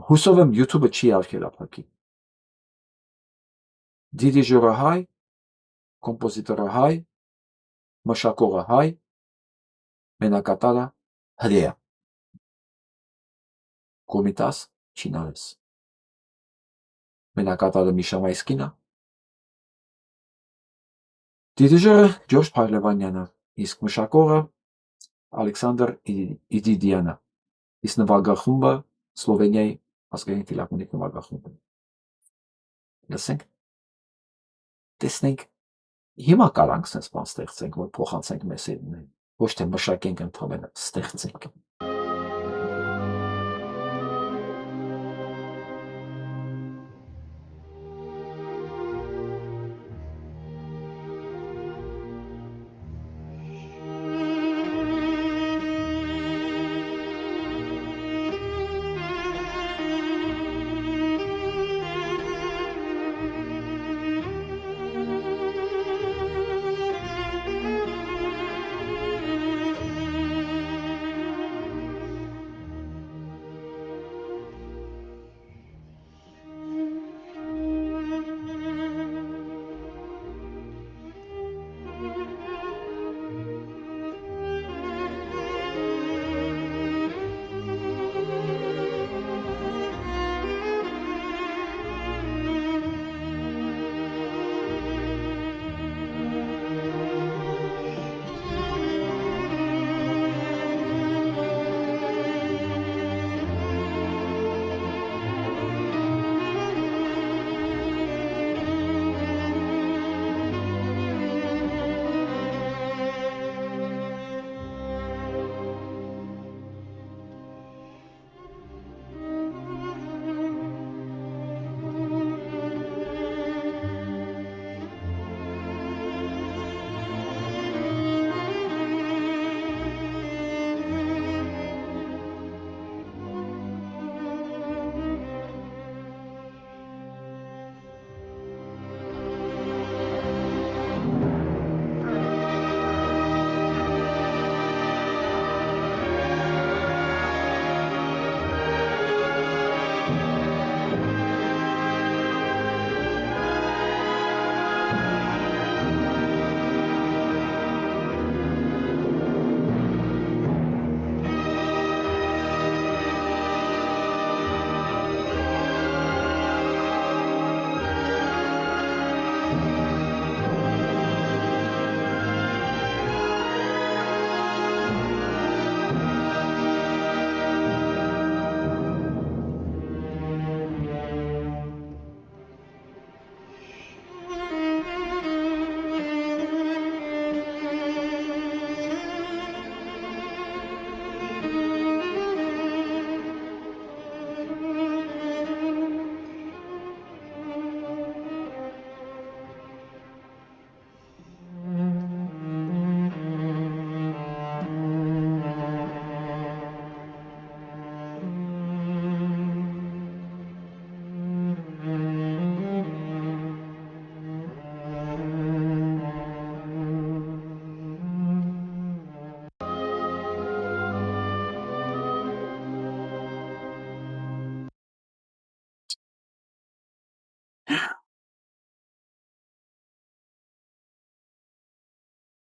Հուսով եմ YouTube-ը չի արգելափակի։ Դիրիժորը հայ, կոմպոզիտորը հայ, մշակողը հայ, մենակատարը հրեա։ Կոմիտաս չինարես։ Մենակատարը Միշա Մայսկինը։ Դիրիժորը Ջորջ Փարլևանյանը, իսկ մշակողը Ալեքսանդր Իդիդյանը, իսկ նվագախումբը Սլովենիայի ազգային ֆիլհարմոնիկ նվագախումբը։ Լսենք, տեսնենք, հիմա կարանք sense բան ստեղծենք, որ փոխանցենք մեսեջներ, ոչ թե մշակենք ընդհանրապես ստեղծենք։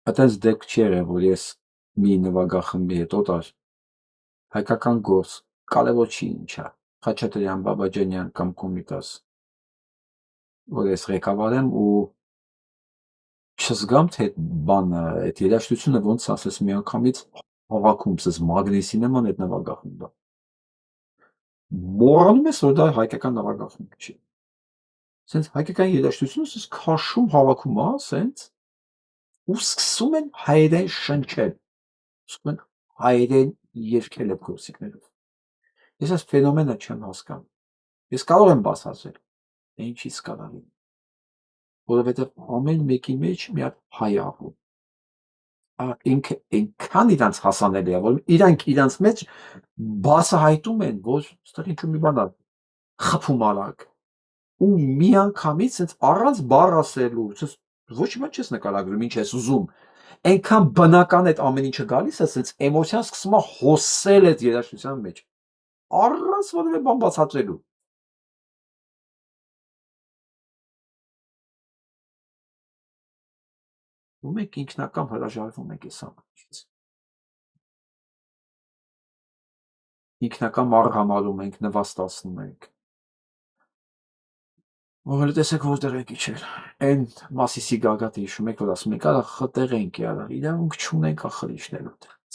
Այդպես դեպք չի եղել, որ ես մի նվագախմբի հետ օտար հայկական գործ, կարևոր չի ինչա, Խաչատրյան, Բաբաջանյան կամ Կոմիտաս, որ ես ղեկավարեմ ու չզգամ, թե բանը, այդ երաժշտությունը ոնց ասես միանգամից հավաքում, սես մագնիսի նման այդ նվագախումբը։ Մոռանում ես, որ դա հայկական նվագախումբ չի։ Սենց հայկական երաժշտությունը սես քաշում հավաքում, սենց ու սկսում են հայերեն շնչել, սկսում են հայերեն երգել այդ գործիքներով։ Ես այս ֆենոմենը չեմ հասկանում։ Ես կարող եմ բացատրել, ինչից կարող եմ, որովհետև ամեն մեկի մեջ մի հատ հայ աղում։ Ինքը այնքան իրանց հասանելի է, որ իրանք իրանց մեջ բացահայտում են, որ ստեղ ինչ-որ մի բան խփում արագ ու միանգամից սենց առանց բառ ասելու, ոչ մի բան չես նկարագրում, ինչ ես ուզում, այնքան բնական այդ ամեն ինչը գալիս է, սենց էմոցիան սկսում է հոսել այդ երաժշտության մեջ։ առանց որևէ բան բացատրելու։ Ու մենք ինքնակամ հրաժարվում ենք այս ամենից։ Ինքնակամ արհամարհում ենք, նվաստացնում ենք։ Որ տեսեք որտեղ եք իջել։ Այն Մասիսի գագաթը հիշում եք, որ ասում եք, արա խտեղենք, արա իրավունք չունենք ախր իջնելու դրանց։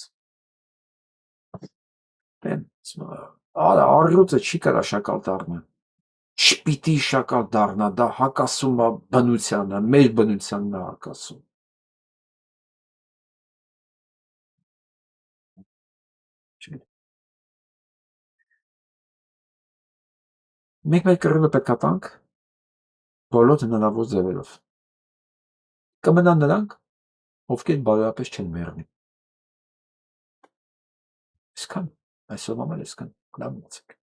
Արա առյուծը չի կարա շակալ դառնա։ Չպիտի շակալ դառնա, դա հակասում է բնությանը, մեր բնությանն է հակասում։ Մենք մեր կռիվը պետքա տանք բոլոր հնարավոր ձևերով։ Կմնան նրանք, ովքեր բարոյապես չեն մեռնի։ Այսքան, այսօր համար այսքան, լավ մնացեք։